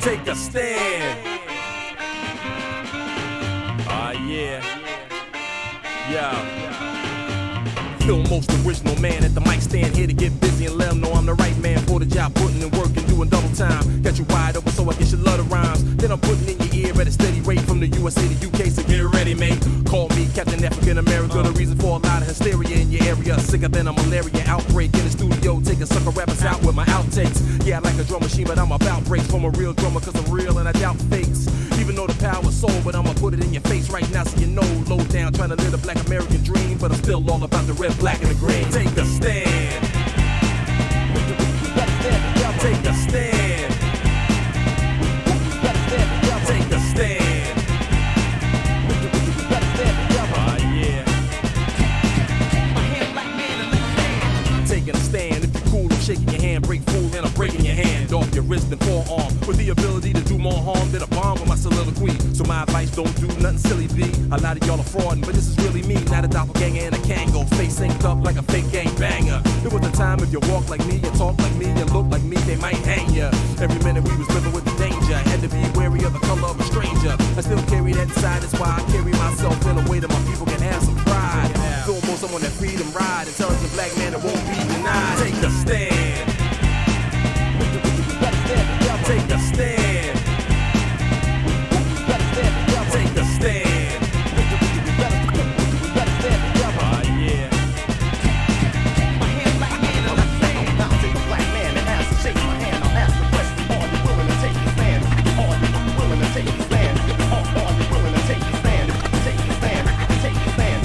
Take a stand. Yeah. Feel most original man at the mic stand, here to get busy and let them know I'm the right man for the job, putting in work and doing double time. Got you wide open so I guess you love the rhymes. Then I'm putting in your ear at a steady rate from the USA to UK, so get ready, mate. Call me Captain African America, the reason for a lot of hysteria in your area. Sicker than a malaria outbreak in the studio, taking sucker rappers out with my outtakes. Yeah, I like a drum machine, but I'm about breaks from a real drummer, cause I'm real and I doubt fakes. Even though the power's soul, but I'ma put it in your face right now so you know. Low down, trying to live a black American dream, but I'm still all about the red, black, and the green. Take a stand. Take a stand. Take a stand. Yeah. Taking a stand. If you're cool, I'm shaking your hand. Break fool, and I'm breaking your hand off your wrist and forearm with the ability to do more harm than a bomb with my soliloquy. So my advice, don't do nothing silly, B. A lot of y'all are frauding, but this is really me, not a doppelganger and a Kango. Face synced up like a fake gang banger. There was a time if you walk like me, you talk like me, you look like me, they might hang ya. Every minute we was living with the danger. Had to be wary of the color of a stranger. I still carry that inside, that's why I carry myself in a way that my people can have some pride. Feel more someone that freedom ride. Intelligent black man that won't be denied. Take a stand. Take a stand. Take a stand. Yeah. My hand like man on the fan. Now take a black man that has to shake my hand. I'll ask the question, are you willing to take your stand? Are you willing to take your stand? Are you willing to take your stand? Take your stand. Take your stand.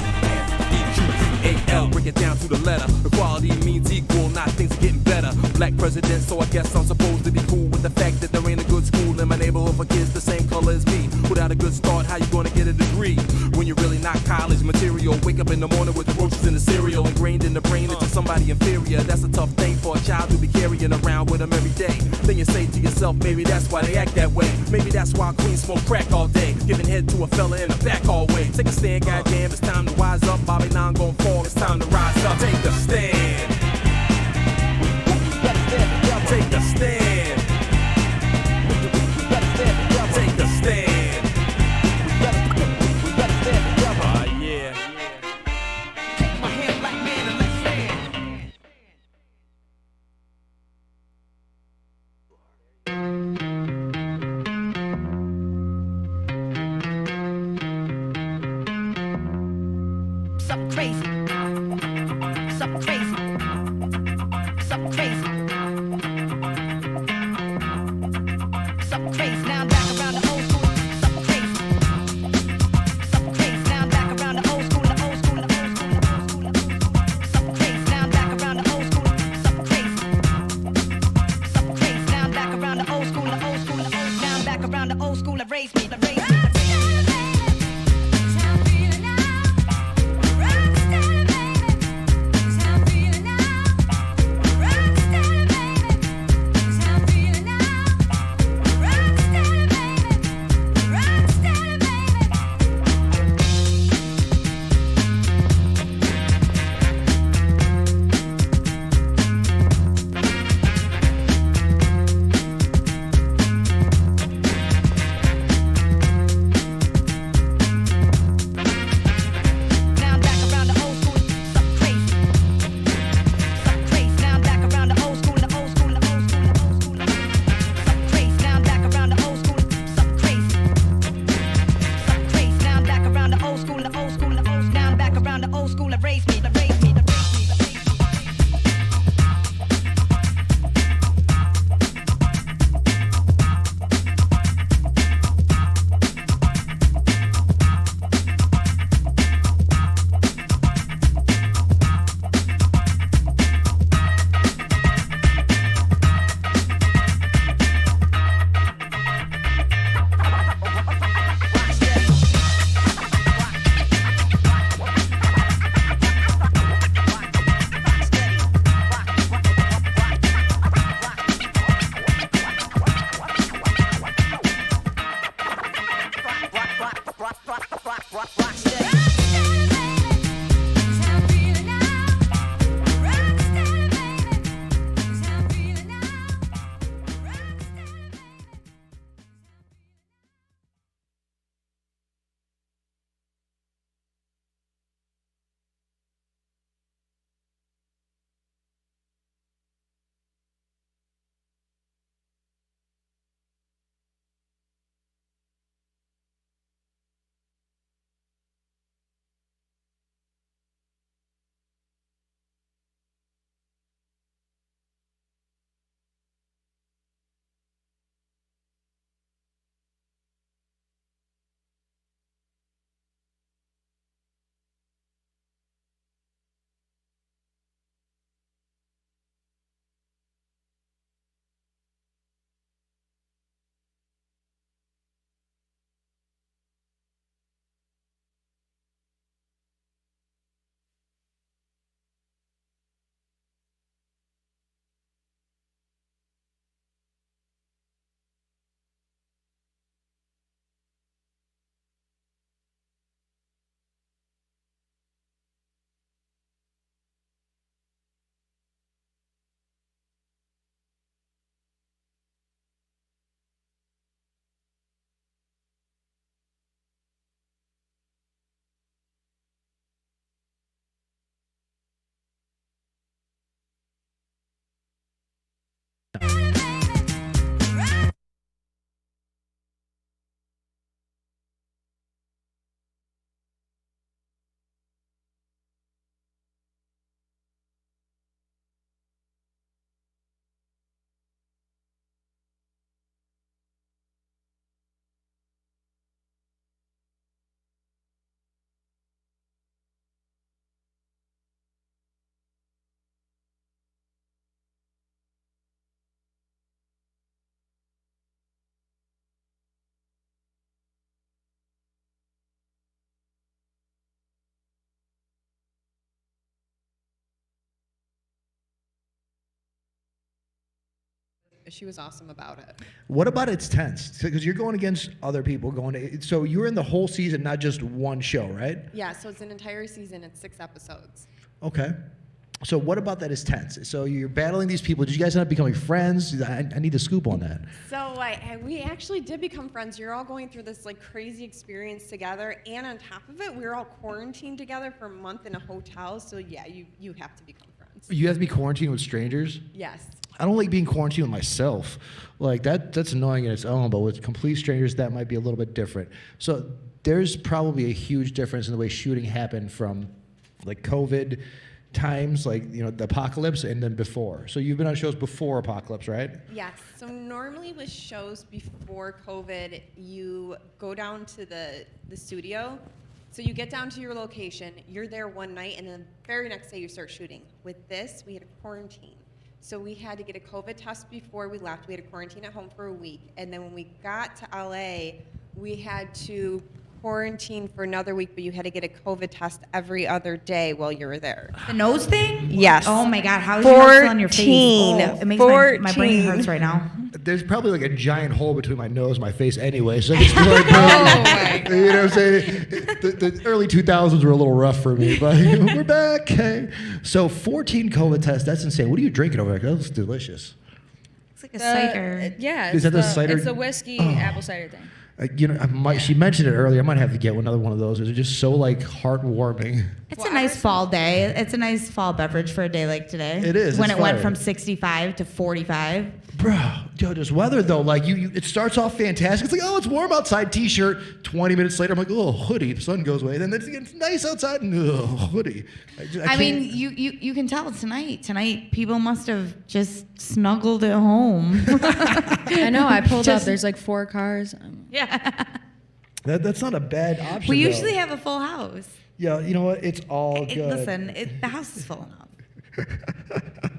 E-Q-A-L, break it down to the letter. Equality means equal, not things are getting better. Black president, so I guess I'm supposed to be cool with the fact that there ain't a good school in my neighborhood for kids the same color as me. Without a good start, how you gonna get a degree when you're really not college material? Wake up in the morning with the roaches in the cereal ingrained in the brain that you're somebody inferior. That's a tough thing for a child to be carrying around with them every day. Then you say to yourself, maybe that's why they act that way. Maybe that's why queens smoke crack all day, giving head to a fella in the back hallway. Take a stand, goddamn, it's time to wise up. Bobby, now I'm gonna fall, it's time to rise up. Take a stand. Take a stand. Take a stand. Yeah. My hand like man and let's stand. Something crazy. Something crazy. Something crazy. Something crazy. Now I'm back around the old school. Something crazy. Something crazy. Now I'm back around the old school. The old school. The old school. The old school. Something crazy. Now I'm back around the old school. Something crazy. Something crazy. Now I'm back around the old school. The old school. The old. Now I'm back around the old school that raised me. That raised me. she was awesome about it. What about it's tense? Because you're going against other people. So you're in the whole season, not just one show, right? Yeah, so it's an entire season. It's 6 episodes. Okay. So what about that is tense? So you're battling these people. Did you guys end up becoming friends? I need the scoop on that. So we actually did become friends. You're all going through this like crazy experience together, and on top of it, we were all quarantined together for a month in a hotel. So yeah, you have to become friends. You have to be quarantined with strangers? Yes. I don't like being quarantined with myself. Like that's annoying in its own, but with complete strangers, that might be a little bit different. So there's probably a huge difference in the way shooting happened from like COVID times, like, you know, the apocalypse and then before. So you've been on shows before apocalypse, right? Yes. So normally with shows before COVID, you go down to the studio. So you get down to your location, you're there one night, and then the very next day you start shooting. With this, we had a quarantine. So we had to get a COVID test before we left. We had to quarantine at home for a week. And then when we got to LA, we had to quarantine for another week, but you had to get a COVID test every other day while you were there. The nose thing? Yes. Oh my God, how is your nose still on your face? Oh, it makes my brain hurts right now. There's probably like a giant hole between my nose and my face anyway, so it's like, you know what I'm saying? The early 2000s were a little rough for me, but we're back. Okay. So 14 COVID tests, that's insane. What are you drinking over there? That looks delicious. It's like a cider. Yeah, Is that the cider? It's a whiskey apple cider thing. You know, she mentioned it earlier. I might have to get another one of those. It's just so like heartwarming. It's a nice fall day. It's a nice fall beverage for a day like today. It is. When it's it went fire. from 65 to 45. Bro, yo, this weather though, like it starts off fantastic. It's like, oh, it's warm outside, t-shirt. 20 minutes later, I'm like, oh, hoodie. The sun goes away. Then it's nice outside, and hoodie. I mean, you can tell tonight. Tonight, people must have just snuggled at home. I know. I pulled up. There's like 4 cars. Yeah. That's not a bad option. We though. usually have a full house. Yeah, you know what? It's all good. Listen, the house is full enough.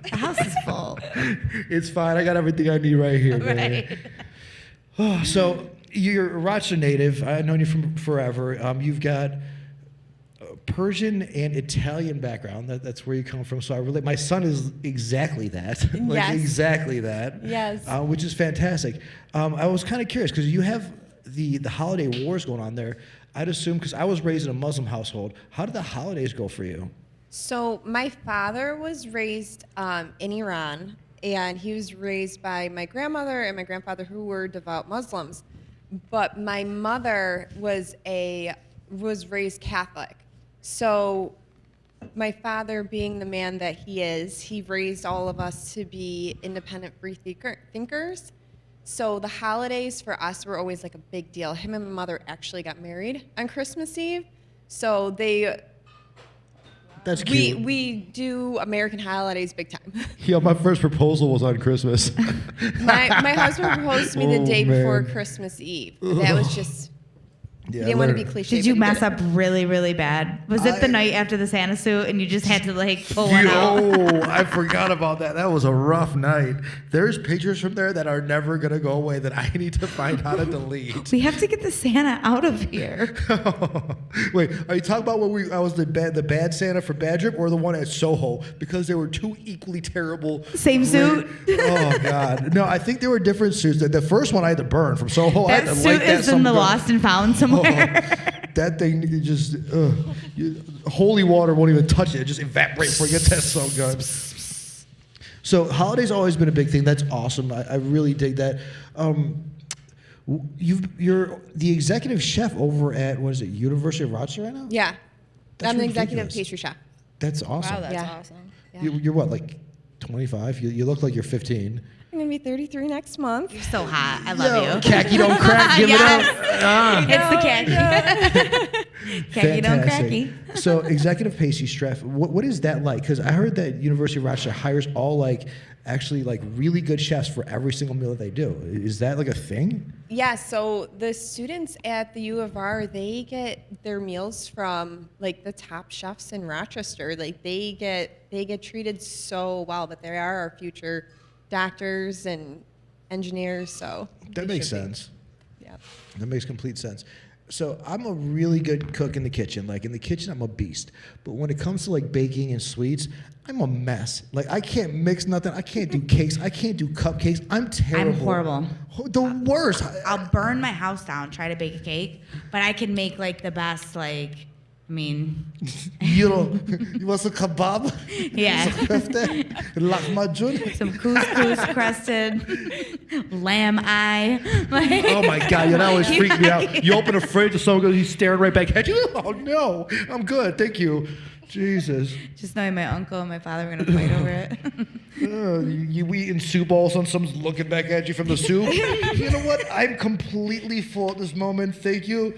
The house is full. It's fine. I got everything I need right here, baby. Right. Oh, so you're a Rochester native. I've known you from forever. You've got a Persian and Italian background. That's where you come from. So I relate. My son is exactly that. Like Yes. exactly that. Yes. Which is fantastic. I was kind of curious because you have the holiday wars going on there. I'd assume, because I was raised in a Muslim household, how did the holidays go for you? So my father was raised in Iran, and he was raised by my grandmother and my grandfather, who were devout Muslims. But my mother was raised Catholic. So my father, being the man that he is, he raised all of us to be independent, free thinkers. So the holidays for us were always like a big deal. Him and my mother actually got married on Christmas Eve. So That's cute. we do American holidays big time. Yeah, my first proposal was on Christmas. my husband proposed to me the day before man. Christmas Eve. That was just, Yeah, he didn't want to be literally. cliche. Did you but he mess did up really, really bad? Was it the night after the Santa suit and you just had to like pull one Yo, out? I forgot about that. That was a rough night. There's pictures from there that are never gonna go away that I need to find how to delete. We have to get the Santa out of here. Wait, are you talking about when I was the bad Santa for Bad Trip, or the one at Soho? Because they were two equally terrible. Same suit? Oh God, no! I think they were different suits. The first one I had to burn from Soho. I had That to suit light that is in the some- lost and found somewhere. That thing you just holy water won't even touch it. It just evaporates before it gets that so good. So holidays always been a big thing. That's awesome. I really dig that. You're the executive chef over at, what is it, University of Rochester right now? Yeah. That's I'm the executive ridiculous. pastry chef. That's awesome. Wow, that's Yeah. awesome. Yeah. You're what, like 25? You look like you're 15. I'm going to be 33 next month. You're so hot. I love you. Khaki don't crack. Give Yes. it up. It's the khaki. Khaki don't Fantastic. cracky. So, executive pastry chef, what is that like? Because I heard that University of Rochester hires all actually really good chefs for every single meal that they do. Is that like a thing? Yeah, so the students at the U of R, they get their meals from like the top chefs in Rochester. Like they get treated so well, but they are our future doctors and engineers. So That they makes should be. sense. Yeah. That makes complete sense. So I'm a really good cook in the kitchen. Like in the kitchen, I'm a beast. But when it comes to like baking and sweets, I'm a mess. Like I can't mix nothing. I can't do cakes. I can't do cupcakes. I'm terrible. I'm horrible. The worst. I'll burn my house down, try to bake a cake, but I can make like the best, like, I mean, You know, you want some kebab? Yeah. Some kofta? Lahmacun? some couscous crusted lamb eye. Like, Oh my God, that always freaked me out. You open a fridge and someone goes, he's staring right back at you. Oh no, I'm good, thank you. Jesus. just knowing my uncle and my father were gonna fight over it. You eating soup all of a sudden, someone's looking back at you from the soup. You know what? I'm completely full at this moment. Thank you.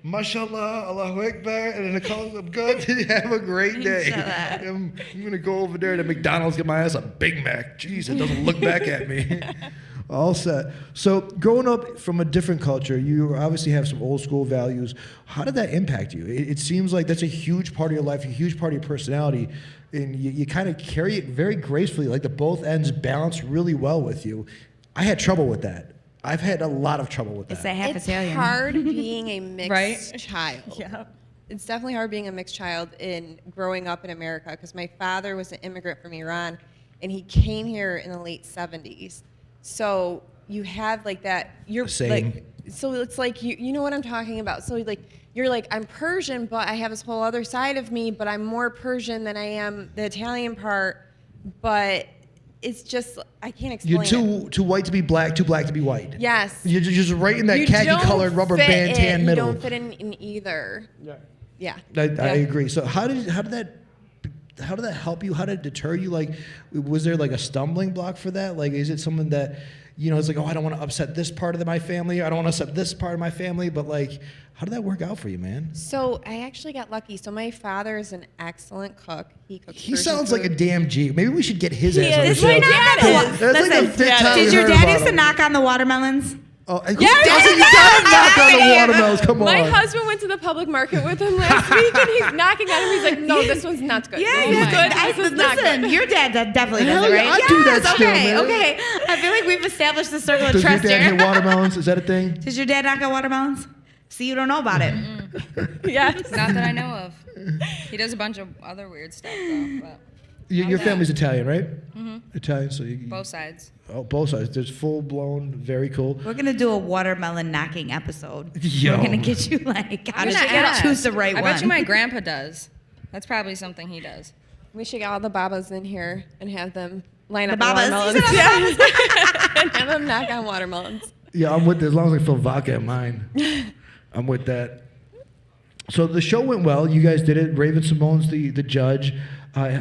Mashallah, Allahu Akbar, and then I'm good. Have a great day. Inshallah. I'm going to go over there to McDonald's, get my ass a Big Mac. Jeez, it doesn't look back at me. All set. So growing up from a different culture, you obviously have some old school values. How did that impact you? It seems like that's a huge part of your life, a huge part of your personality, and you kind of carry it very gracefully, like the both ends balance really well with you. I had trouble with that. I've had a lot of trouble with It's that. that half It's Italian. hard being a mixed Right? child. Yeah. It's definitely hard being a mixed child in growing up in America because my father was an immigrant from Iran and he came here in the late 70s. So you have like that. You're Same. like, so it's like you know what I'm talking about. So like you're like I'm Persian, but I have this whole other side of me, but I'm more Persian than I am the Italian part. But it's just I can't explain You're it. too white to be black, too black to be white. Yes. You're just right in that You khaki-colored don't rubber fit band tan in. middle. You don't fit in either. Yeah. I Yeah. agree. So how did that help you? How did it deter you? Like, was there like a stumbling block for that? Like, is it someone that, you know, it's like, oh, I don't want to upset this part of my family. I don't want to upset this part of my family. But like, how did that work out for you, man? So I actually got lucky. So my father is an excellent cook. He cooks. He Persian sounds like a food. damn G. Maybe we should get his He ass on the is. show. My dad is. That's like Listen, the fifth time did we your heard dad about used to him. knock on the watermelons? Oh, you gotta knock on the watermelons. Come on. My husband went to the public market with him last week, and he's knocking at him. He's like, "No, this one's not good. Yeah, this yeah. is good. This is not Listen, good." your dad definitely does Hell it, yeah, right? I do that Yes, still, okay, man. okay. I feel like we've established the circle of Does your trust dad here. hit watermelons? Is that a thing? Does your dad knock on watermelons? See, you don't know about it. Yes. Not that I know of. He does a bunch of other weird stuff though, but Your family's Italian, right? Italian, so you both sides. Oh, both sides. There's full blown, very cool. We're gonna do a watermelon knocking episode. Yo. We're gonna get you like how I'm to gonna ask. choose the right I one. bet you my grandpa does. That's probably something he does. We should get all the babas in here and have them line The up the babas? watermelons. You said all the Yeah. And have them knock on watermelons. Yeah, I'm with this. As long as I fill vodka in mine, I'm with that. So the show went well. You guys did it. Raven Simone's the judge.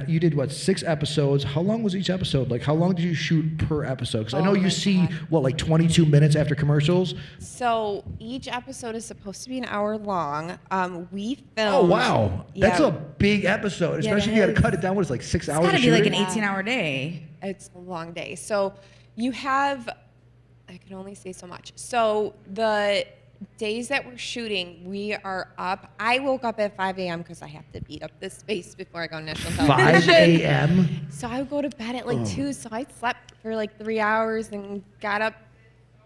You did what, 6 episodes? How long was each episode? Like, how long did you shoot per episode? Because I know Oh you my see God. what, like 22 minutes after commercials. So each episode is supposed to be an hour long. We filmed. Oh wow, that's Yeah. a big episode. Yeah, Especially it if you got to is. cut it down. What is it, like 6 hours? It's gotta of be like an shooting? 18-hour day. It's a long day. So you have, I can only say so much. So the days that we're shooting, we are up. I woke up at 5 a.m. because I have to beat up this space before I go on national 5 television. a.m. So I would go to bed at like Oh. 2. So I slept for like 3 hours and got up,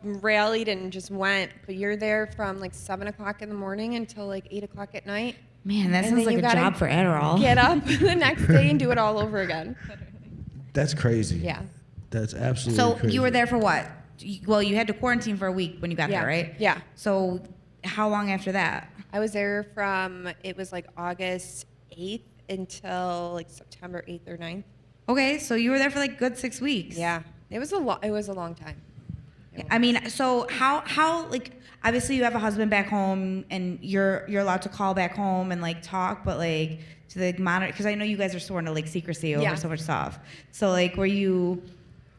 rallied, and just went. But you're there from like 7 o'clock in the morning until like 8 o'clock at night. Man, that And sounds then like you a gotta job for Adderall. Get up the next day and do it all over again. That's crazy. Yeah. That's absolutely So crazy. you were there for what? Well, you had to quarantine for a week when you got Yeah. there, right? Yeah. So how long after that? I was there from, it was like August 8th until like September 8th or 9th. Okay, so you were there for like good 6 weeks. Yeah. It was a long time. I mean, so how like obviously you have a husband back home and you're allowed to call back home and like talk, but like to the monitor, because I know you guys are sworn to like secrecy over Yeah. so much stuff. So like, were you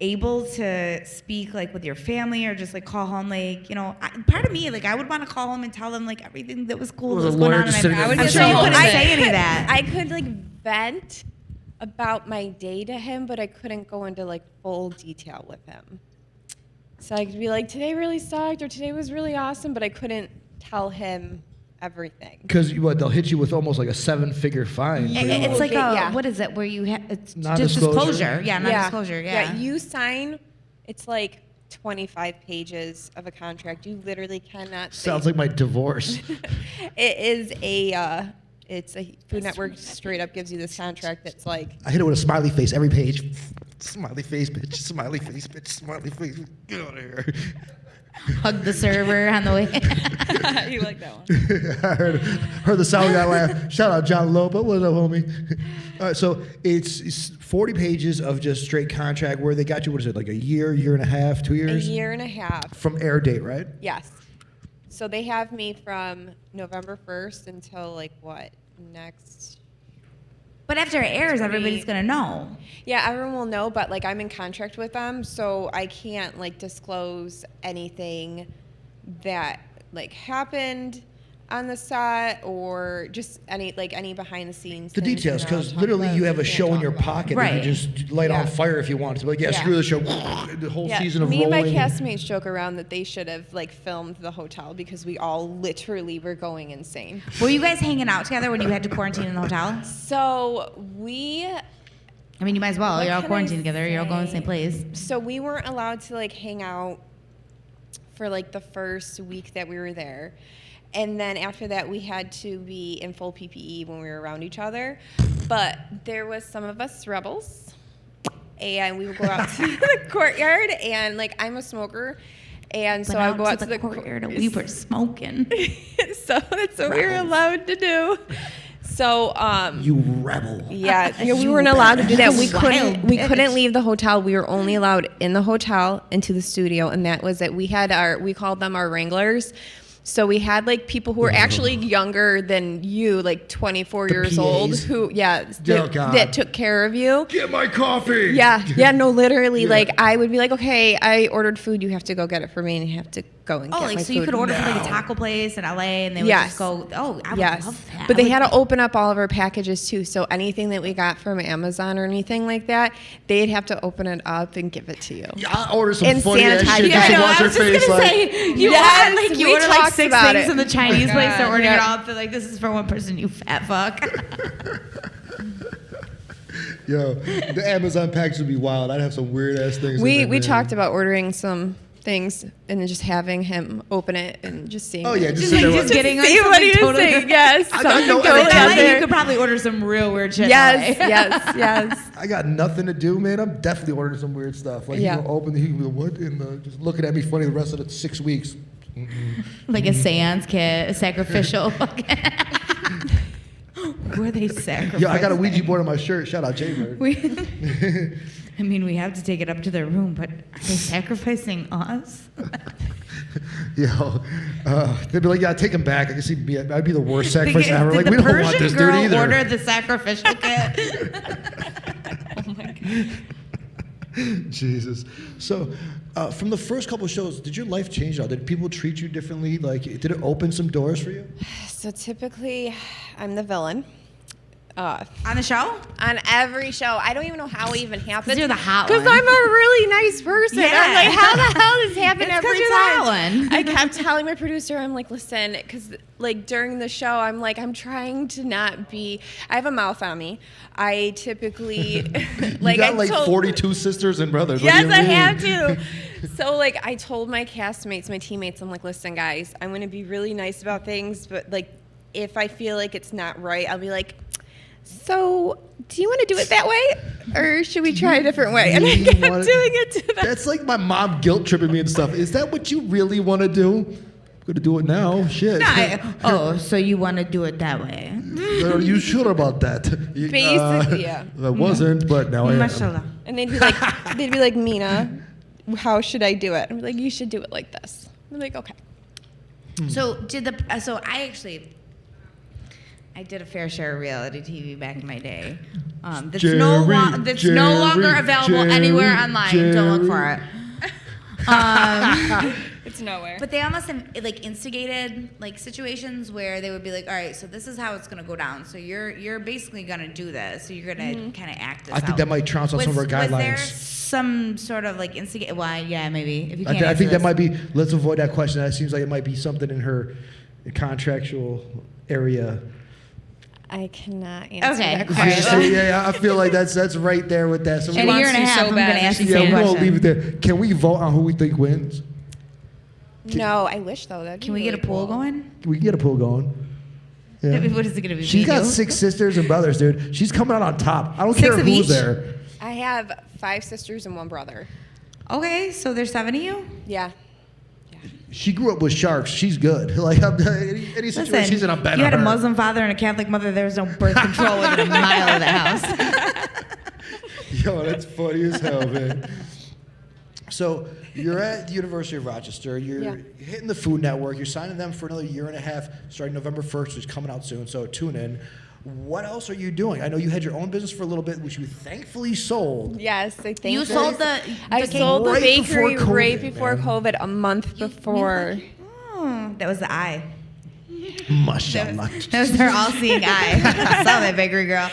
able to speak like with your family or just like call home, like, you know, part of me, like I would want to call home and tell them like everything that was cool Well, that was the going lawyer on. just And sitting there I'm I would sure get you so couldn't upset. say any of that. I could like vent about my day to him, but I couldn't go into like full detail with him. So I could be like, today really sucked or today was really awesome, but I couldn't tell him everything. Because what, they'll hit you with almost like a 7-figure fine. for your- It's like a, Yeah. what is it, where you have, it's just Non-disclosure? disclosure. Yeah, non-disclosure, yeah. You sign, it's like 25 pages of a contract. You literally cannot. Sounds say- like my divorce. It is a. It's a Food Network straight up gives you this contract that's like. I hit it with a smiley face every page. Smiley face, bitch. Smiley face, bitch. Smiley face. Get out of here. Hug the server on the way. You like that one? I heard the sound guy laugh. Shout out John Lopa. What's up, homie? All right, so it's 40 pages of just straight contract where they got you, what is it, like a year and a half, 2 A years? year and a half. From air date, right? Yes. So they have me from November 1st until like what next? But after it airs, everybody's gonna know. Yeah, everyone will know, but like I'm in contract with them, so I can't like disclose anything that like happened on the set or just any behind the scenes. The things details, you're not because talk literally about, you have a can't show in talk your about. pocket Right. and you just light on Yeah. fire if you want to. Like, yeah, Yeah. screw the show. The whole Yeah, season of me rolling. and my castmates joke around that they should have like filmed the hotel because we all literally were going insane. Were you guys hanging out together when you had to quarantine in the hotel? So we I mean, you might as well. What You're all can I quarantined together. You're all going to the same say? place. So we weren't allowed to like hang out for like the first week that we were there. And then after that, we had to be in full PPE when we were around each other. But there was some of us rebels, and we would go out to the courtyard. And like I'm a smoker, and so I would go out to the courtyard. We were smoking. So that's what we were allowed to do. So You rebel. yeah, we You weren't allowed to do that. We wild couldn't. We bitch. couldn't leave the hotel. We were only allowed in the hotel into the studio, and that was it. We had we called them our wranglers. So we had like people who were actually younger than you, like 24 The years old, PAs? who Oh, God. that took care of you. Get my coffee. Yeah, no, literally, Yeah. like I would be like, okay, I ordered food, you have to go get it for me, and you have to go and Oh, get like my so you food could order from like now. a taco place in LA, and they would Yes. just go. Oh, I would Yes, love that. but I they would had to think- open up all of our packages too. So anything that we got from Amazon or anything like that, they'd have to open it up and give it to you. Yeah, I order some And funny ass sanitize. shit Yeah, just to I know, watch I her was just face. gonna Like, say, you Yes, order, like you we order like talked 6 about things it. in the Chinese Oh my place. They're God. ordering it Yeah. all. They're like, "This is for one person, you fat fuck." yo, the Amazon package would be wild. I'd have some weird ass things. in We there, man. talked about ordering some things and then just having him open it and just seeing. Oh yeah, what- just Just, sit like, there. just with- getting like see what something he was totally. saying. Yes, I something know totally every out time there. You could probably order some real weird shit. Yes, in LA. yes. I got nothing to do, man. I'm definitely ordering some weird stuff. Like, Yeah. you know, open the what in the just looking at me funny the rest of the 6 weeks. Like a seance kit, a sacrificial. Were they sacrificed? Yo, I got a Ouija board on my shirt. Shout out J-Bird. I mean, we have to take it up to their room, but are they sacrificing us? Yo, they'd be like, yeah, take him back. I can see me. I'd be the worst sacrifice ever. Did Like, the we don't Persian want this dude girl either. order the sacrificial kit? Jesus. So, from the first couple of shows, did your life change at all? Did people treat you differently? Like, did it open some doors for you? So typically, I'm the villain. On the show? On every show. I don't even know how it even happens. you're the hot Because one. I'm a really nice person. Yeah. I'm like, how the hell does this happen It's every 'cause time? you're the hot one. I kept telling my producer, I'm like, listen, because like during the show, I'm like, I'm trying to not be. I have a mouth on me. I typically like you got I like told, 42 sisters and brothers. What Yes, do you I mean? have to. So like I told my castmates, my teammates, I'm like, listen, guys, I'm gonna be really nice about things, but like if I feel like it's not right, I'll be like, so do you want to do it that way, or should we try a different way? And I Really kept doing wanna- it to them. That's like my mom guilt tripping me and stuff. Is that what you really want to do? I'm gonna do it now. Shit. So you want to do it that way? Are you sure about that? Basically, yeah. I wasn't, but now I am. Mashallah. And they'd be like, Mina, how should I do it? I'm like, you should do it like this. I'm like, okay. So I did a fair share of reality TV back in my day. That's no longer available anywhere online. Don't look for it. It's nowhere. But they almost like instigated like situations where they would be like, all right, so this is how it's gonna go down. So you're basically gonna do this. So you're gonna kind of act this I think out. that might trounce on some of our Was there guidelines. some sort of like instigate? Why? Yeah, maybe. If you I, can't I think answer that might be. Let's avoid that question. That seems like it might be something in her contractual area. I cannot answer Okay. that All I right, question. well- yeah, I feel like that's right there with that. So In a wants year and a to half, so I'm bad going to that ask the she's same yeah, we'll question. leave it there. Can we vote on who we think wins? No, I wish though. That'd be Can we get a really pool cool. going? We can get a pool going. Yeah. What is it going to be? She's got Vino? 6 sisters and brothers, dude. She's coming out on top. I don't 6 care of who's each? there. I have 5 sisters and 1 brother. Okay, so there's 7 of you? Yeah. She grew up with sharks. She's good. Like any situation she's in, I'm better. You had a Muslim father and a Catholic mother. There was no birth control within a mile of the house. Yo, that's funny as hell, man. So you're at the University of Rochester. You're Yeah. hitting the Food Network. You're signing them for another year and a half, starting November 1st, which is coming out soon. So tune in. What else are you doing? I know you had your own business for a little bit, which you thankfully sold. Yes, I think You sold the I cake sold the right bakery before right COVID, before man. COVID, a month before. Oh, that was the eye. Mashallah. That was her all-seeing eye. I saw that bakery girl.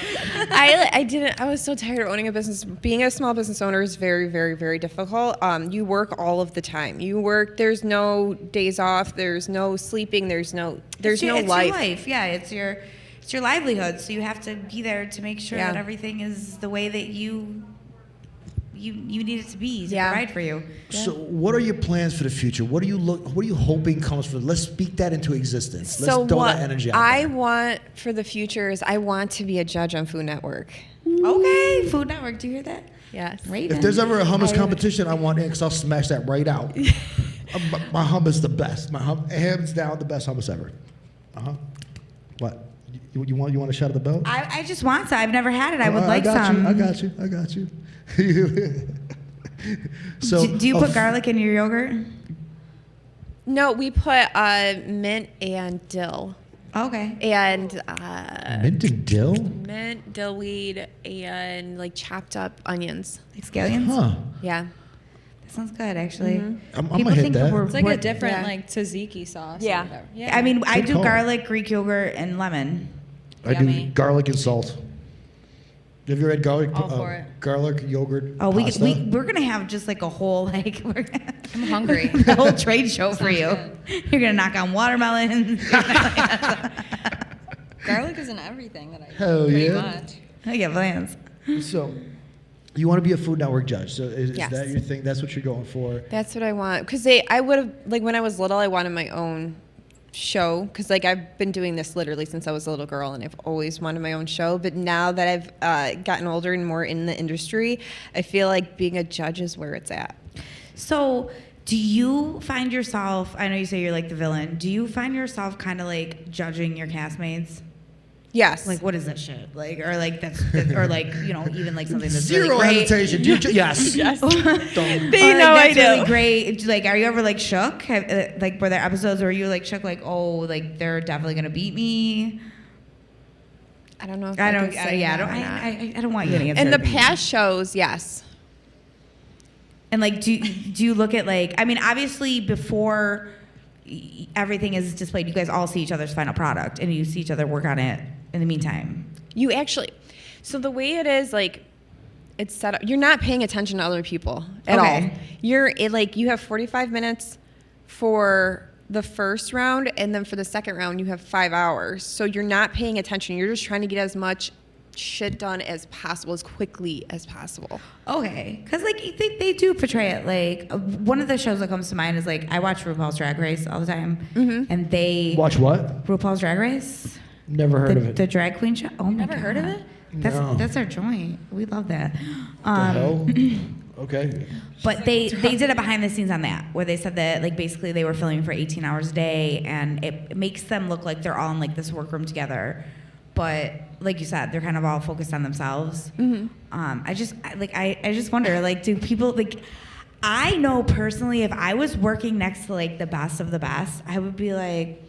I was so tired of owning a business. Being a small business owner is very, very, very difficult. You work all of the time. You work. There's no days off. There's no sleeping. There's no It's life. your life. Yeah, it's your livelihood. So you have to be there to make sure Yeah. that everything is the way that you need it to be to Yeah. provide for you. So what are your plans for the future? What are you hoping comes from? Let's speak that into existence. Let's So throw what that energy out I there. want for the future is I want to be a judge on Food Network. Okay, Food Network. Do you hear that? Yes. Raven. If there's ever a hummus competition, I want in because I'll smash that right out. My hummus the best. Hands down the best hummus ever. What? You want a shot of the belt? I just want some. I've never had it. I would like got some. You, I got you. So Do you put garlic in your yogurt? No, we put mint and dill. Okay. And mint and dill? mint, dillweed, and like chopped up onions. Like scallions? Huh. Yeah. That sounds good, actually. I'm gonna hit that. It's like a different Yeah. like tzatziki sauce. Yeah. Or whatever. Yeah. I mean, I Good do call. garlic, Greek yogurt, and lemon. I do Yummy. garlic and salt. Have you ever had garlic? All for it. Garlic yogurt. Oh, pasta? we're gonna have just like a whole like we're gonna I'm hungry. a whole trade show for Sounds you. good. You're gonna knock on watermelons. Garlic is in everything that I do. Hell pretty yeah. much. I get plans. So, you want to be a Food Network judge? So is Yes. that your thing? That's what you're going for? That's what I want. Because I would have, like when I was little, I wanted my own show. Because like I've been doing this literally since I was a little girl and I've always wanted my own show. But now that I've gotten older and more in the industry, I feel like being a judge is where it's at. So, do you find yourself? I know you say you're like the villain. Do you find yourself kind of like judging your castmates? Yes. Like, what is that shit? Like, or like or like even like something that's Zero really great. hesitation. yes. Yes. Don't. They Or, know like, I that's really do. great. Like, are you ever like shook? Like, were there episodes where you like shook? Like, oh, like they're definitely gonna beat me. I don't know. If I don't. can say Yeah, I that don't. or not. I don't want you to answer. In the past shows, yes. And like, do you look at like? I mean, obviously, before everything is displayed, you guys all see each other's final product, and you see each other work on it in the meantime. You actually, so the way it is, like, it's set up, you're not paying attention to other people at Okay. all. You have 45 minutes for the first round, and then for the second round, you have 5 hours. So you're not paying attention. You're just trying to get as much shit done as possible, as quickly as possible. Okay, because like they do portray it like one of the shows that comes to mind is like I watch RuPaul's Drag Race all the time, and they Watch what? RuPaul's Drag Race. Never heard of it. The drag queen show. Oh my Never god. heard of it? No. That's our joint. We love that. the hell? Okay. But they did a behind the scenes on that where they said that like basically they were filming for 18 hours a day and it makes them look like they're all in like this workroom together. But like you said, they're kind of all focused on themselves. I just wonder, like, do people like? I know personally, if I was working next to like the best of the best, I would be like,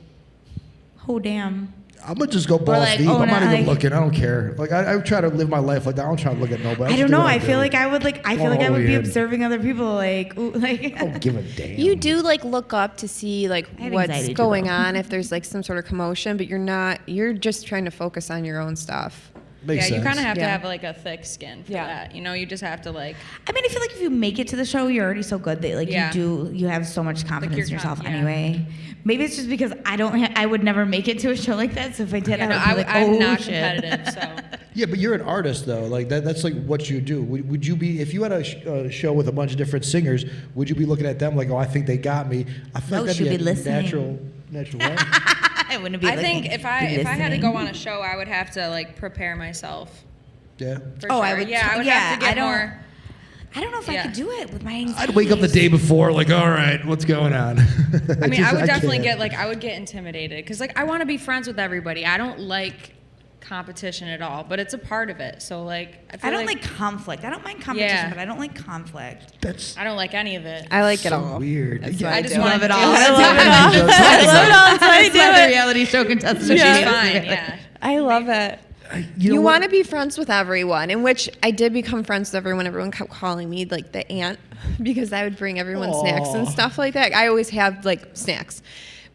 oh damn. I'm gonna just go balls like, deep. oh, I'm not no, even like- looking. I don't care. Like I try to live my life like that. I don't try to look at nobody. I just don't do know. what I do. feel like I would like. I feel like I All would be in. observing other people. Like, ooh, like. I don't give a damn. You do like look up to see like I have what's anxiety too, going though. on, if there's like some sort of commotion, but you're just trying to focus on your own stuff. Makes you sense. kind of have to Yeah. have like a thick skin for Yeah. that. You know, you just have to like. I mean, I feel like if you make it to the show, you're already so good that like Yeah. you have so much confidence you're in yourself yeah. anyway. Maybe it's just because I would never make it to a show like that. So if I did, Yeah, no, I would be like, I'm oh not shit. competitive, so. Yeah, but you're an artist though. Like that's like what you do. Would you be if you had a show with a bunch of different singers? Would you be looking at them like, oh, I think they got me? I feel No, like she'd that'd be be a listening. natural way. I wouldn't be. I think looking, if I be had to listening. go on a show, I would have to like prepare myself. Yeah. For Oh, sure. I would. Yeah, I would yeah, have to get I don't. more. I don't know if I Yeah. could do it with my anxiety. I'd wake up the day before, like, all right, what's going on? I mean, I would definitely can't. get like I would get intimidated because like I want to be friends with everybody. I don't like competition at all, but it's a part of it. So like I don't like conflict. I don't mind competition, Yeah. but I don't like conflict. That's I don't like any of it. I like it so all. weird. That's Yeah, what I just do. want love to it all. do I it. love it all. I love it all. That's why I That's do why the it. reality show contestant. Which Yeah. is fine. Yeah. I love it. you know You what? want to be friends with everyone, in which I did become friends with everyone. Everyone kept calling me like the aunt because I would bring everyone snacks and Aw. stuff like that. I always have like snacks,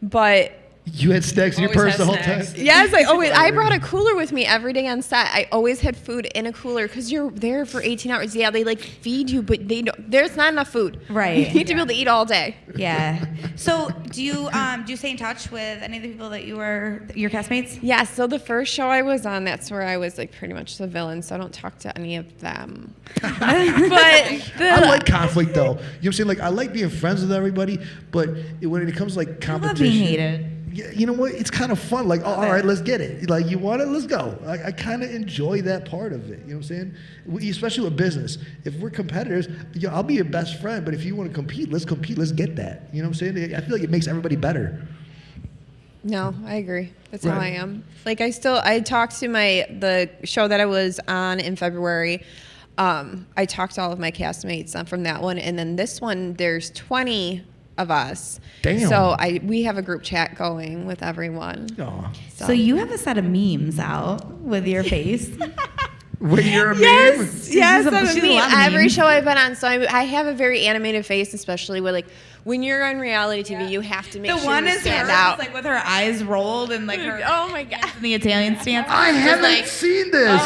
but You had snacks in your Always purse the have whole snacks. time. yes, I brought a cooler with me every day on set. I always had food in a cooler because you're there for 18 hours. Yeah, they like feed you, but they don't. There's not enough food. Right. You need to be able to eat all day. Yeah. So do you stay in touch with any of the people that your castmates? Yeah, so the first show I was on, that's where I was like pretty much the villain, so I don't talk to any of them. but I like conflict though. You know what I'm saying? Like I like being friends with everybody, but when it comes to like I love competition, being hated. yeah, you know what? It's kind of fun. Like, oh, all right, let's get it. Like, you want it? Let's go. I kind of enjoy that part of it. You know what I'm saying? Especially with business. If we're competitors, I'll be your best friend. But if you want to compete. Let's get that. You know what I'm saying? I feel like it makes everybody better. No, I agree. That's how I Right. am. Like I talked to the show that I was on in February. I talked to all of my castmates from that one, and then this one there's 20 of us. Damn. So we have a group chat going with everyone. Aw. So you have a set of memes out with your face. When you're a meme? Yes, yes, She's a- I'm she's a me. lot of Every memes. show I've been on, so I have a very animated face, especially with like when you're on reality TV, you have to make The sure one you is stand her, out. like with her eyes rolled and like her. Oh my god! In the Italian stance. I Just haven't like- seen this.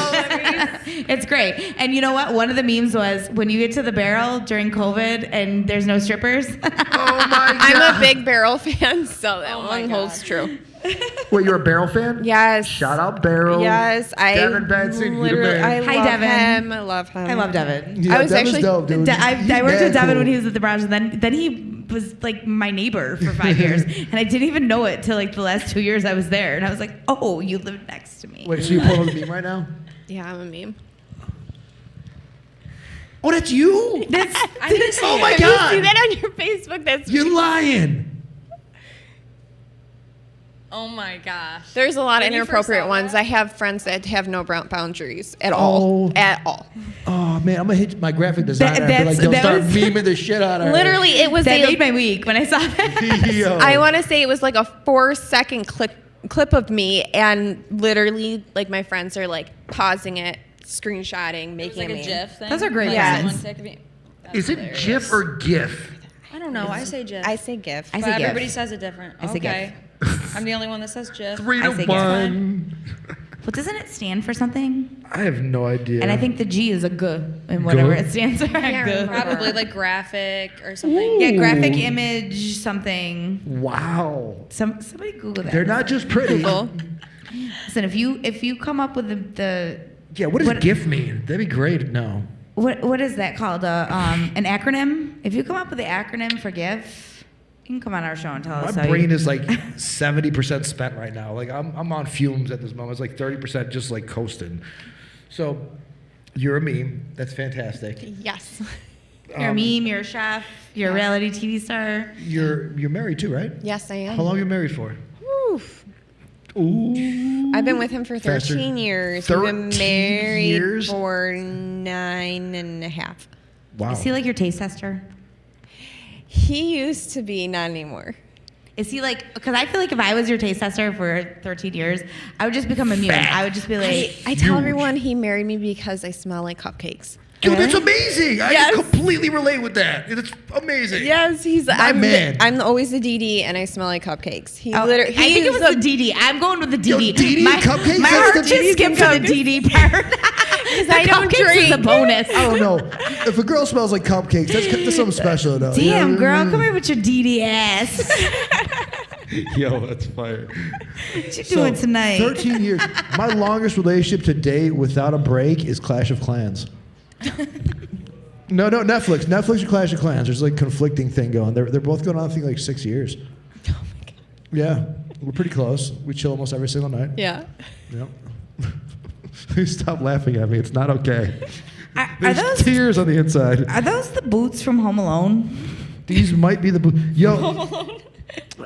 It's great. And you know what? One of the memes was when you get to the barrel during COVID and there's no strippers. Oh my god. I'm a big Barrel fan, so that Oh my one holds God. true. Wait, you're a Barrel fan? Yes. Shout out Barrel. Yes, I Devin Benson, you the literally, man. I Hi, love Devin. him. I love him. I love Devin. Yeah, I was Devin's actually- dope, dude. I He's worked mad with Devin cool. when he was at the Browns, and then he was like my neighbor for 5 years, and I didn't even know it till like the last 2 years I was there, and I was like, oh, you live next to me. Wait, so you're pulling the meme right now? Yeah, I'm a meme. Oh, that's you? That's I need to see Oh it. my If you god. see that on your Facebook, that's You're lying. Oh my gosh. There's a lot of When you first inappropriate saw ones. that? I have friends that have no boundaries at all. Oh. At all. Oh man, I'm gonna hit my graphic designer. That- and be like, they'll that start was- memeing the shit out of her. Literally, it was that a, made my week when I saw that. Yo. I want to say it was like a 4-second clip of me, and literally, like my friends are like pausing it, screenshotting, It was making like a a meme. GIF thing. Those are great Like Yes. someone take a meme. That's Is it hilarious. GIF or GIF? I don't know. I say GIF. I say GIF. I but say GIF. everybody says it different. I say Okay. I'm the only one that says GIF. 3 I to say GIF. 1. Well, doesn't it stand for something? I have no idea. And I think the G is a G in whatever G? it stands for. can't G. remember. Probably like graphic or something. Yeah, graphic Ooh. image something. Wow. Somebody Google that. They're not just pretty. Google. Listen, if you come up with the Yeah, what does GIF mean? That'd be great. No. what is that called? An acronym? If you come up with the acronym for GIF, you can come on our show and tell us. My how brain you, is like 70% spent right now. Like I'm on fumes at this moment. It's like 30% just like coasting. So you're a meme. That's fantastic. Yes. You're a meme. You're a chef. You're a reality TV star. You're married too, right? Yes, I am. How long are you married for? Oof. Ooh. I've been with him for 13 Faster. years. We've been 13 married years? for 9.5. Wow. Is he like your taste tester? He used to be, not anymore. Is he like? Because I feel like if I was your taste tester for 13 years, I would just become immune. Fat. I would just be like, I tell Huge. everyone he married me because I smell like cupcakes. Dude, that's amazing. I Yes. can completely relate with that. It's amazing. Yes, man. I'm always the DD, and I smell like cupcakes. He Oh, literally. I think it was the DD. I'm going with the Yo, DD. DD cupcakes? My That's heart the just DD skipped to the DD part. The I don't cupcakes is a drink. bonus. I don't know. If a girl smells like cupcakes, that's something special, though. Damn, girl, come here with your DD ass. Yo, that's fire. What you doing tonight? 13 years. My longest relationship to date without a break is Clash of Clans. No, Netflix. Netflix or Clash of Clans. There's like conflicting thing going. They're both going on, I think, like 6 years. Oh my god. Yeah, we're pretty close. We chill almost every single night. Yeah. Yep. Stop laughing at me. It's not okay. Are There's those tears on the inside. are those the boots from Home Alone? These might be the Yo,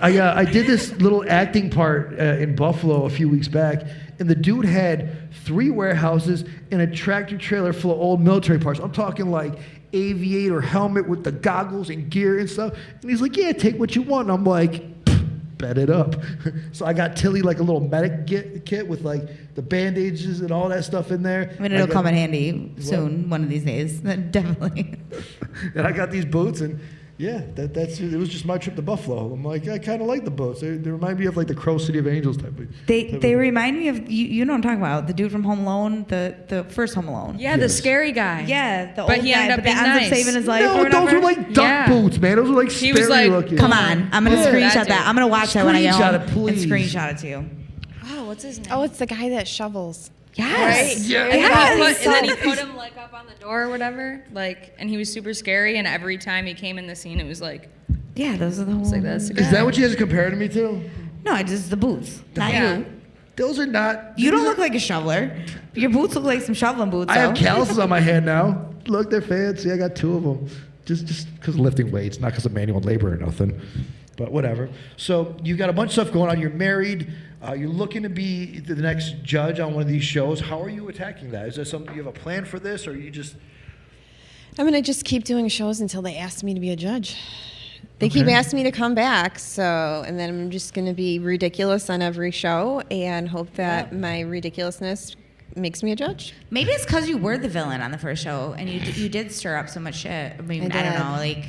I did this little acting part in Buffalo a few weeks back, and the dude had 3 warehouses and a tractor trailer full of old military parts. I'm talking like aviator helmet with the goggles and gear and stuff. And he's like, "Yeah, take what you want." And I'm like, bet it up. So I got Tilly like a little medic kit with like the bandages and all that stuff in there. I mean, it'll come in handy soon, one of these days. Definitely. And I got these boots, and yeah, it was just my trip to Buffalo. I'm like, I kind of like the boots. They remind me of like the Crow City of Angels type of. They remind me of you know what I'm talking about, the dude from Home Alone, the first Home Alone. Yeah, the scary guy. Yeah, the But old he guy, ended up but being that ends nice. up saving his life or No, whatever. those were like duck Yeah. boots, man. Those were like He was sperry like, looking. Come on, I'm gonna Yeah. screenshot That that. dude. I'm gonna watch that when I get Screenshot home it, please. and screenshot it to you. Oh, what's his name? Oh, it's the guy that shovels. Yes. Right? Yeah. And then he put him like up on the door or whatever. Like, and he was super scary. And every time he came in the scene, it was like, Yeah, those are the it's like that's the guy. Is that what you guys are comparing me to? No, it's just the boots, not Yeah. you. Those are not. You don't look like a shoveler. Your boots look like some shoveling boots. I have though. calluses on my hand now. Look, they're fancy. I got 2 of them. Just because of lifting weights, not because of manual labor or nothing. But whatever. So you got a bunch of stuff going on. You're married. You're looking to be the next judge on one of these shows. How are you attacking that? Is there something you have a plan for this, or you just? I'm gonna just keep doing shows until they ask me to be a judge. They keep Okay. asking me to come back, and then I'm just gonna be ridiculous on every show and hope that my ridiculousness makes me a judge. Maybe it's because you were the villain on the first show and you did stir up so much shit. I mean, I don't know, like.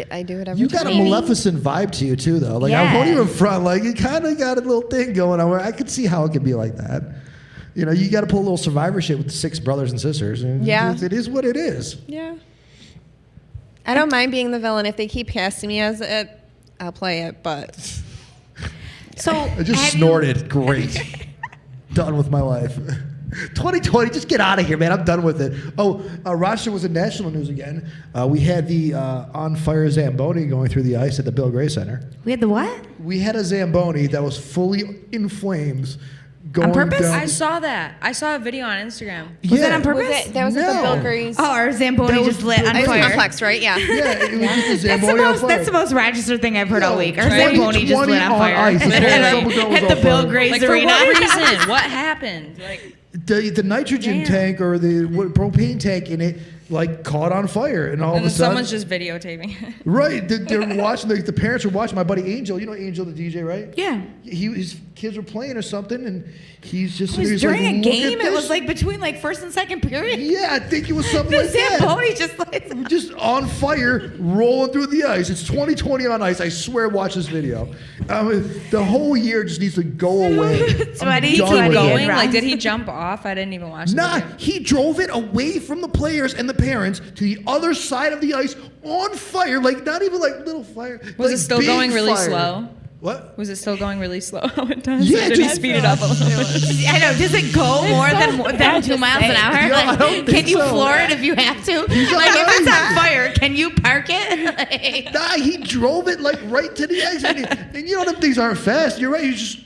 I do it every You time. got a Maleficent vibe to you too, though. Like I won't Yeah. even front. Like you kind of got a little thing going on where I could see how it could be like that. You know, you got to pull a little survivor shit with 6 brothers and sisters. And Yeah. it is what it is. Yeah. I don't mind being the villain. If they keep casting me as it, I'll play it, but So I just have you- snorted. Great. Done with my life. 2020, just get out of here, man. I'm done with it. Oh, Rochester was in national news again. We had the on fire Zamboni going through the ice at the Bill Gray Center. We had the what? We had a Zamboni that was fully in flames. Going purpose? down. I saw that. I I saw a video on Instagram. Was that on purpose? that was at the No. Bill Gray's. Oh, our Zamboni That was just lit on Ice fire. complex, right? Yeah. Yeah, it was just a That's the Zamboni on most. fire. That's the most Rochester thing I've heard all week. Our 20 Zamboni just lit on on fire. ice. This whole Literally. Zamboni was At the on Bill fire. Gray's Like, for Arena. what reason? What happened? Like, The nitrogen Damn. tank or the propane tank in it like caught on fire, and all and of a then sudden, someone's just videotaping. right? They're watching. The parents were watching. My buddy Angel, you know Angel, the DJ, right? Yeah. His kids were playing or something, and he's just. It was he's during like, a "Look game. at It was this." like between like first and second period. Yeah, I think it was something The like that. Zamboni just like. Just on fire, rolling through the ice. It's 2020 on ice. I swear, watch this video. The whole year just needs to go away. Sweaty, I'm done sweaty, with it. Going? Ross. Like, did he jump off? I didn't even watch the Nah, video. he drove it away from the players and the parents to the other side of the ice on fire. Like, not even like little fire. Was like it still big going really fire. slow? What? Was it still going really slow how it does? Yeah, Or did he just- speed it up a little bit? I know. Does it go more than 2 miles an hour? Yo, I Like, don't think can you so. floor it if you have to? Like if it's on fire, can you park it? Like, Nah, he drove it like right to the ice. And you know them things aren't fast. You're right. You just.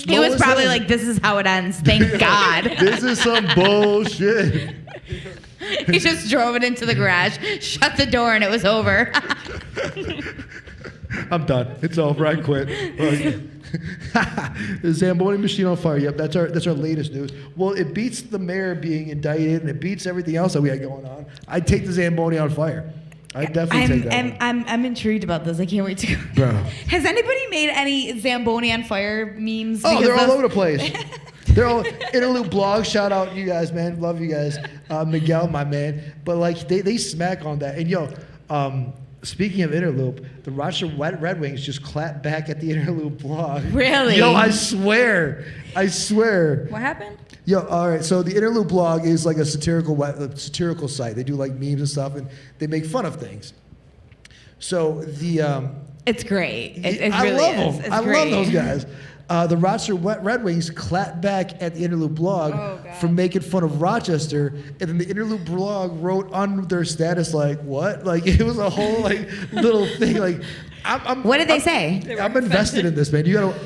he was probably like, "This is how it ends." Thank God. This is some bullshit. He just drove it into the garage, shut the door, and it was over. I'm done. It's over. I quit. The Zamboni machine on fire. Yep, that's our latest news. Well, it beats the mayor being indicted, and it beats everything else that we had going on. I'd take the Zamboni on fire. I'd definitely take that. I'm intrigued about this. I can't wait to go. Bro. Has anybody made any Zamboni on fire memes? Oh, Because they're all those- over the place. They're all Interlude blog. Shout out you guys, man. Love you guys. Miguel, my man. But like they smack on that. And speaking of Interlude, the Rochester Red Wings just clapped back at the Interlude blog. Really? Yo, I swear. What happened? Yo, all right. So the Interlude blog is like a satirical site. They do like memes and stuff, and they make fun of things. So It's great. It I really love is. them. It's I great. love those guys. The Rochester Red Wings clapped back at the Interlude blog for making fun of Rochester, and then the Interlude blog wrote on their status like, "What?" Like it was a whole like little thing. Like, What did they say? I'm invested in this, man. You gotta.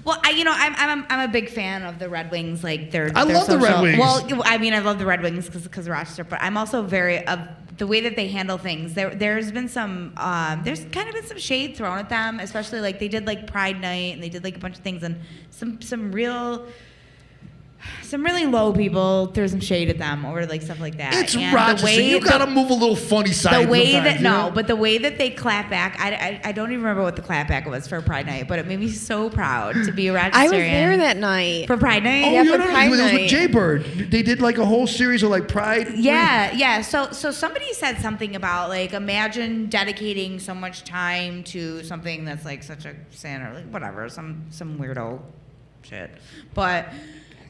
Well, I'm a big fan of the Red Wings. Like I love the Red Wings. Well, I mean, I love the Red Wings because of Rochester, but I'm also very of the way that they handle things. There's been some there's kind of been some shade thrown at them, especially like they did like Pride Night and they did like a bunch of things, and some really low people threw some shade at them over like stuff like that. It's And Rochester. You gotta move a little funny side. The way sometimes, that you know? but the way that they clap back, I don't even remember what the clap back was for Pride Night, but it made me so proud to be a Rochesterian. I was there that night. For Pride Night. Oh, Yeah, no, for no, Pride it was with Night. Jay Bird. They did like a whole series of like Pride. Yeah. So somebody said something about like imagine dedicating so much time to something that's like such a sin or like whatever, some weirdo shit. But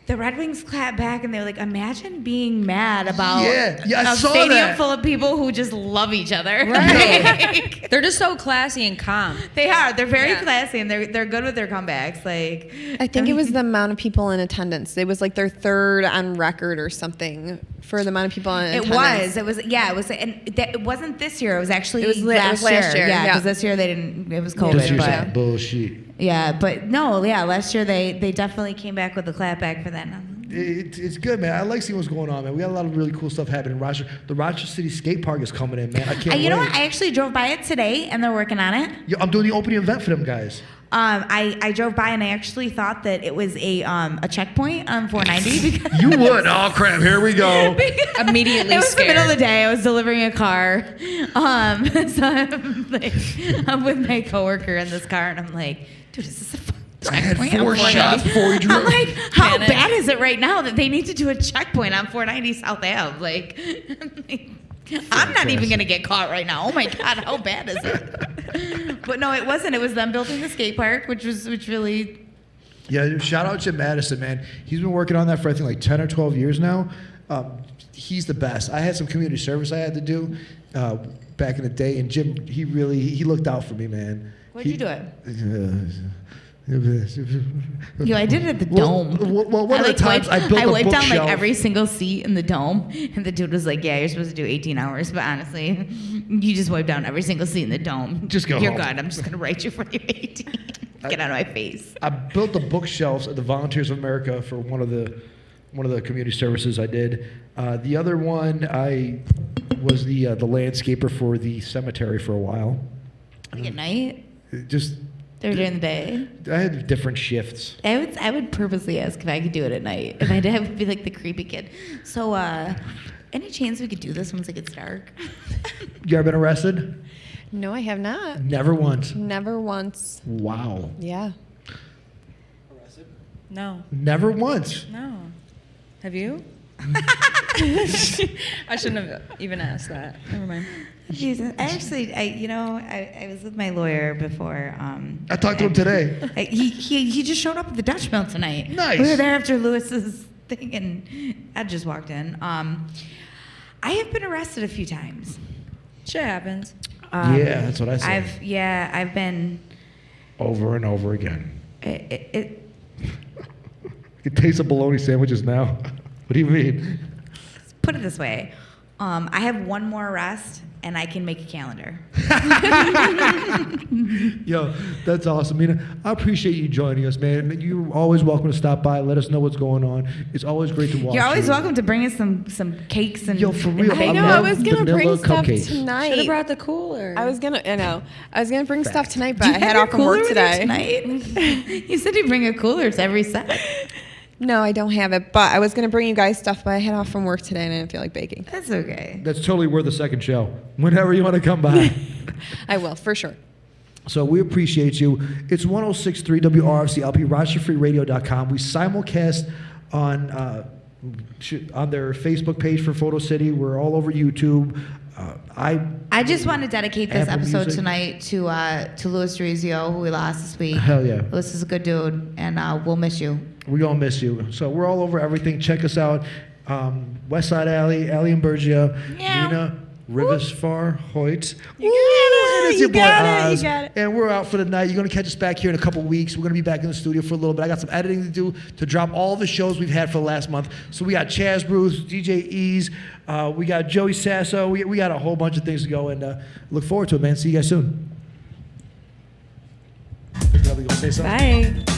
the Red Wings clapped back and they were like, imagine being mad about I a saw stadium that. full of people who just love each other. Right. They're just so classy and calm. They are. They're very Yeah. classy and they're good with their comebacks. Like I think it was the amount of people in attendance. It was like their third on record or something for the amount of people in attendance. It was, and it wasn't this year. It was actually It was last year, Yeah, yeah. because this year they didn't. It was This COVID, year's but that bullshit. yeah, but no, yeah. Last year they definitely came back with a clapback for that. It's good, man. I like seeing what's going on, man. We got a lot of really cool stuff happening in Rochester. The Rochester City Skate Park is coming in, man. I can't wait. You know what? I actually drove by it today, and they're working on it. Yo, I'm doing the opening event for them guys. I drove by and I actually thought that it was a checkpoint on 490 because You would. Oh crap! Here we go. Immediately it was scared. the middle of the day. I was delivering a car, so I'm with my coworker in this car, and I'm like, dude, is this a fucking I had checkpoint 4 on shots 490? before we drove. I'm like, how Panic. bad is it right now that they need to do a checkpoint on 490 South Ave? Like, I'm not even gonna get caught right now. Oh my god, how bad is it? But no, it wasn't. It was them building the skate park, which really. Yeah, shout out Jim Madison, man. He's been working on that for I think like 10 or 12 years now. He's the best. I had some community service I had to do back in the day, and Jim, he looked out for me, man. Where'd you do it? it? Yo, I did it at the Dome. Well, one of the times I built a wiped down bookshelf. like every single seat in the Dome, and the dude was like, "Yeah, you're supposed to do 18 hours, but honestly, you just wiped down every single seat in the Dome. Just go You're home." good. I'm just gonna write you for your 18. Get out of my face." I built the bookshelves at the Volunteers of America for one of the community services I did. The other one, I was the landscaper for the cemetery for a while. Like at night, Just or during the day. I had different shifts. I would purposely ask if I could do it at night. If my dad would be like the creepy kid. So, any chance we could do this once it gets dark? You ever been arrested? No, I have not. Never once. Never once. Wow. Yeah. No. Never once. No. Have you? I shouldn't have even asked that. Never mind. Jesus, I was with my lawyer before. I talked to him today. He just showed up at the Dutch Mill tonight. Nice. We were there after Lewis's thing, and Ed just walked in. I have been arrested a few times. Shit happens. Yeah, that's what I said. I've been. Over and over again. It You can taste the bologna sandwiches now. What do you mean? put it this way. I have one more arrest, and I can make a calendar. Yo, that's awesome, Mina. I appreciate you joining us, man. You're always welcome to stop by. Let us know what's going on. It's always great to watch. You're always you. welcome to bring us some cakes and. Yo, for real, and I I know. bacon. I love was gonna bring vanilla stuff cupcakes. tonight. Should have brought the cooler. I was gonna bring stuff tonight, but Do I you had have off your from work cooler with you today. tonight? You said you bring a cooler to every set. No, I don't have it, but I was gonna bring you guys stuff, but I had off from work today and I didn't feel like baking. That's okay. That's totally worth the second show. Whenever you want to come by. I will for sure. So we appreciate you. It's 106.3 WRFC LP, RochesterFreeRadio.com. We simulcast on their Facebook page for Photocity. We're all over YouTube. I just want to dedicate this Apple episode Music. tonight to Louis D'Orizio, who we lost this week. Hell yeah. Louis is a good dude, and we'll miss you. We're going to miss you. So we're all over everything. Check us out. West Side Alley, Alley and Bergia, Mina Hoyt. You got it. And it's You your boy got it. Oz. You got it. And we're out for the night. You're going to catch us back here in a couple weeks. We're going to be back in the studio for a little bit. I got some editing to do to drop all the shows we've had for the last month. So we got Chaz Bruce, DJ Ease, we got Joey Sasso. We got a whole bunch of things to go, and look forward to it, man. See you guys soon. Gonna say something? Bye.